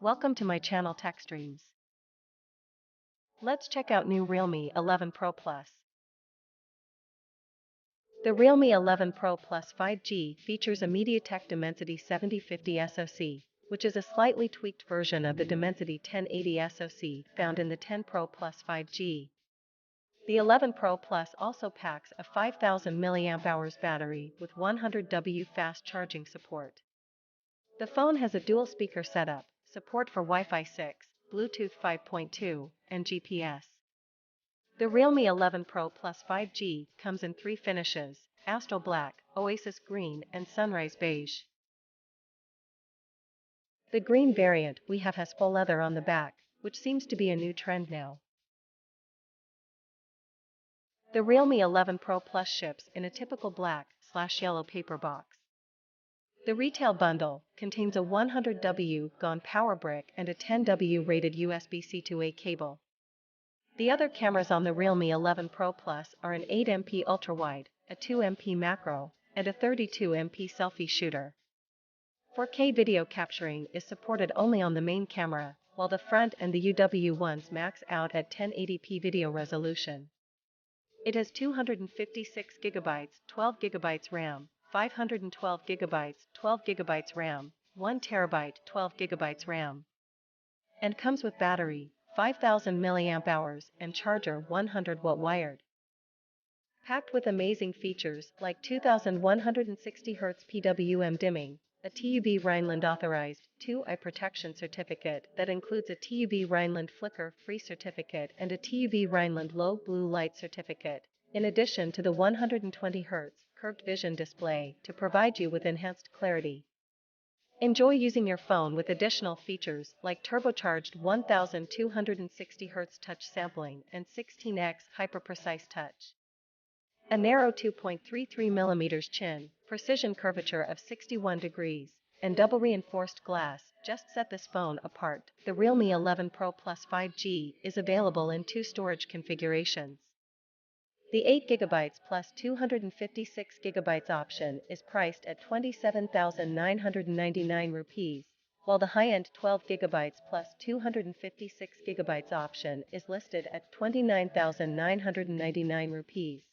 Welcome to my channel Tech Streams. Let's check out new Realme 11 Pro Plus. The Realme 11 Pro Plus 5G features a Mediatek Dimensity 7050 SoC, which is a slightly tweaked version of the Dimensity 1080 SoC found in the 10 Pro Plus 5G. The 11 Pro Plus also packs a 5000 mAh battery with 100W fast charging support. The phone has a dual speaker setup, support for Wi-Fi 6, Bluetooth 5.2, and GPS. The Realme 11 Pro Plus 5G comes in three finishes: Astral Black, Oasis Green, and Sunrise Beige. The green variant we have has full leather on the back, which seems to be a new trend now. The Realme 11 Pro Plus ships in a typical black/yellow paper box. The retail bundle contains a 100W GAN power brick and a 10W rated USB-C to A cable. The other cameras on the Realme 11 Pro Plus are an 8MP ultra-wide, a 2MP macro, and a 32MP selfie shooter. 4K video capturing is supported only on the main camera, while the front and the UW ones max out at 1080p video resolution. It has 256GB, 12GB RAM, 512GB, 12GB RAM, 1TB, 12GB RAM, and comes with battery, 5000 mAh, and charger 100W wired. Packed with amazing features like 2160Hz PWM dimming, a TÜV Rheinland authorized 2i protection certificate that includes a TÜV Rheinland flicker-free certificate and a TÜV Rheinland low blue light certificate, in addition to the 120Hz curved vision display to provide you with enhanced clarity. Enjoy using your phone with additional features like turbocharged 1260Hz touch sampling and 16x hyper-precise touch. A narrow 2.33mm chin, precision curvature of 61 degrees, and double reinforced glass just set this phone apart. The Realme 11 Pro Plus 5G is available in two storage configurations. The 8GB plus 256GB option is priced at 27,999 rupees, while the high-end 12GB plus 256GB option is listed at 29,999 rupees.